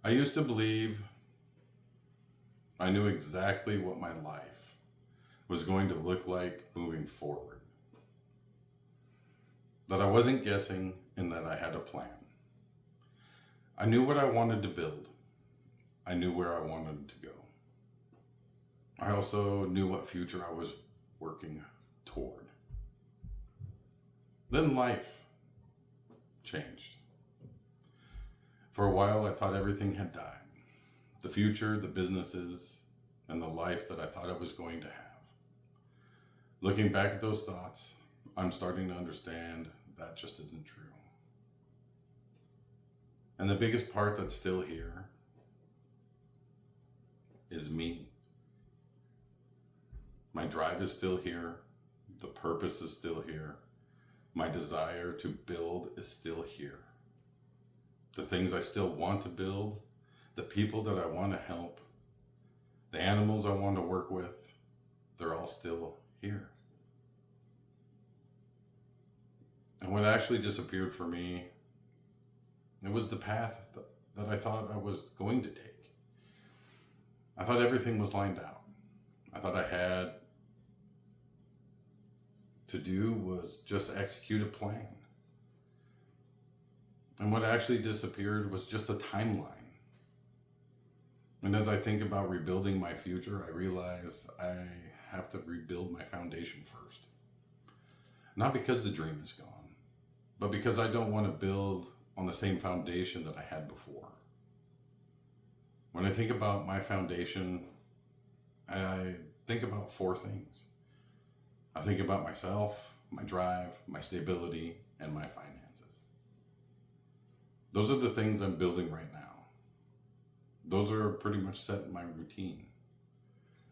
I used to believe I knew exactly what my life was going to look like moving forward. That I wasn't guessing and that I had a plan. I knew what I wanted to build. I knew where I wanted to go. I also knew what future I was working toward. Then life changed. For a while, I thought everything had died. The future, the businesses, and the life that I thought I was going to have. Looking back at those thoughts, I'm starting to understand that just isn't true. And the biggest part that's still here is me. My drive is still here. The purpose is still here. My desire to build is still here. The things I still want to build, the people that I want to help, the animals I want to work with, they're all still here. And what actually disappeared for me, it was the path that I thought I was going to take. I thought everything was lined out. I thought I had to do was just execute a plan. And what actually disappeared was just a timeline. And as I think about rebuilding my future, I realize I have to rebuild my foundation first. Not because the dream is gone, but because I don't want to build on the same foundation that I had before. When I think about my foundation, I think about four things. I think about myself, my drive, my stability, and my finances. Those are the things I'm building right now. Those are pretty much set in my routine.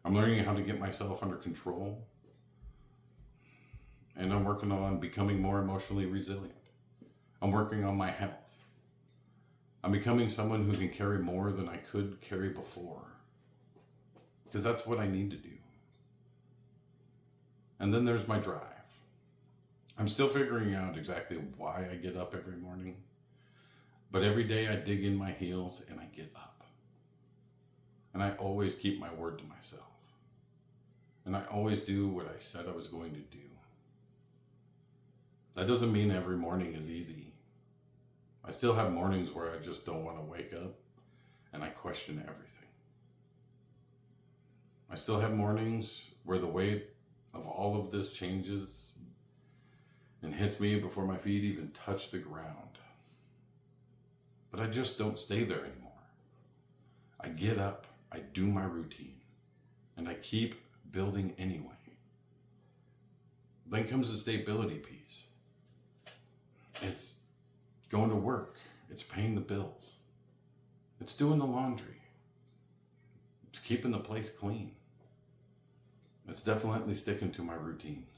I'm learning how to get myself under control, and I'm working on becoming more emotionally resilient. I'm working on my health. I'm becoming someone who can carry more than I could carry before, because that's what I need to do. And then there's my drive. I'm still figuring out exactly why I get up every morning, but every day I dig in my heels and I get up. And I always keep my word to myself. And I always do what I said I was going to do. That doesn't mean every morning is easy. I still have mornings where I just don't want to wake up and I question everything. I still have mornings where the weight of all of this changes and hits me before my feet even touch the ground. But I just don't stay there anymore. I get up, I do my routine, and I keep building anyway. Then comes the stability piece. It's going to work. It's paying the bills. It's doing the laundry. It's keeping the place clean. It's definitely sticking to my routines.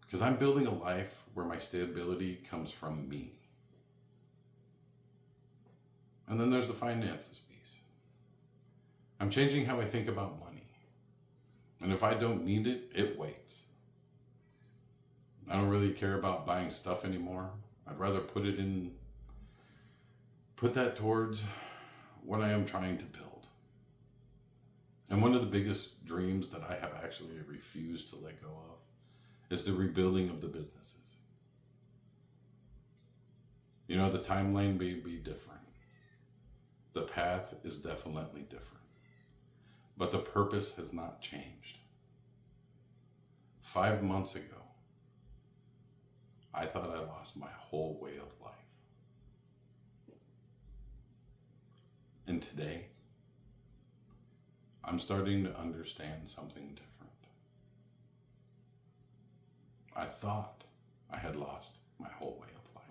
Because I'm building a life where my stability comes from me. And then there's the finances piece. I'm changing how I think about money. And if I don't need it, it waits. I don't really care about buying stuff anymore. I'd rather put that towards what I am trying to build. And one of the biggest dreams that I have actually refused to let go of is the rebuilding of the businesses. You know, the timeline may be different. The path is definitely different. But the purpose has not changed. 5 months ago, I thought I lost my whole way of life. And today, I'm starting to understand something different. I thought I had lost my whole way of life.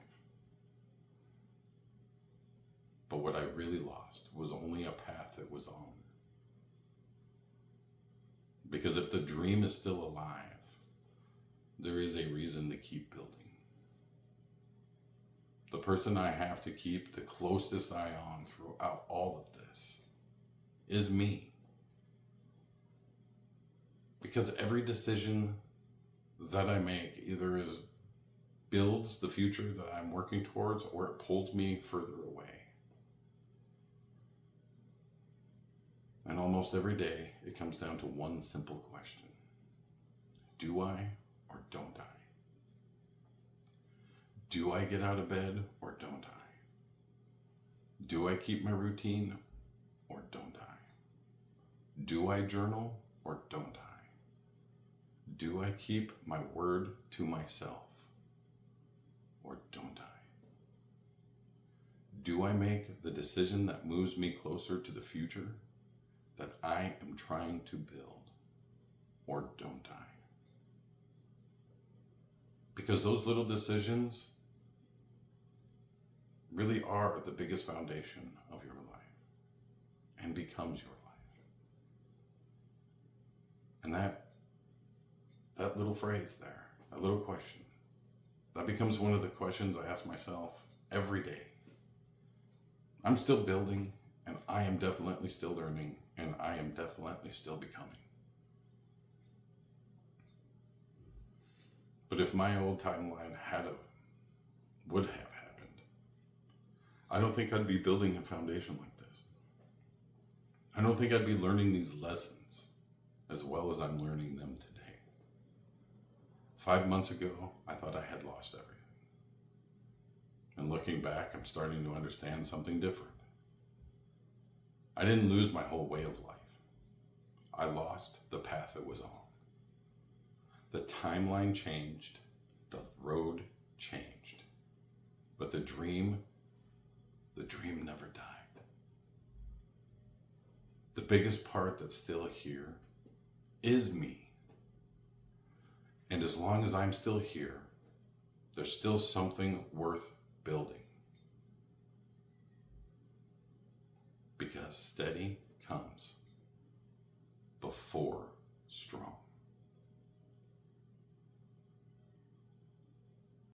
But what I really lost was only a path it was on. Because if the dream is still alive, there is a reason to keep building. The person I have to keep the closest eye on throughout all of this is me. Because every decision that I make either is builds the future that I'm working towards, or it pulls me further away. And almost every day, it comes down to one simple question. Do I or don't I? Do I get out of bed or don't I? Do I keep my routine or don't I? Do I journal or don't I? Do I keep my word to myself or don't I? Do I make the decision that moves me closer to the future that I am trying to build or don't I? Because those little decisions really are the biggest foundation of your life and becomes your life. And that little phrase there, that little question, that becomes one of the questions I ask myself every day. I'm still building, and I am definitely still learning, and I am definitely still becoming. But if my old timeline would have happened, I don't think I'd be building a foundation like this. I don't think I'd be learning these lessons as well as I'm learning them today. 5 months ago, I thought I had lost everything. And looking back, I'm starting to understand something different. I didn't lose my whole way of life. I lost the path it was on. The timeline changed, the road changed, but the dream never died. The biggest part that's still here is me. And as long as I'm still here, there's still something worth building. Because steady comes before strong.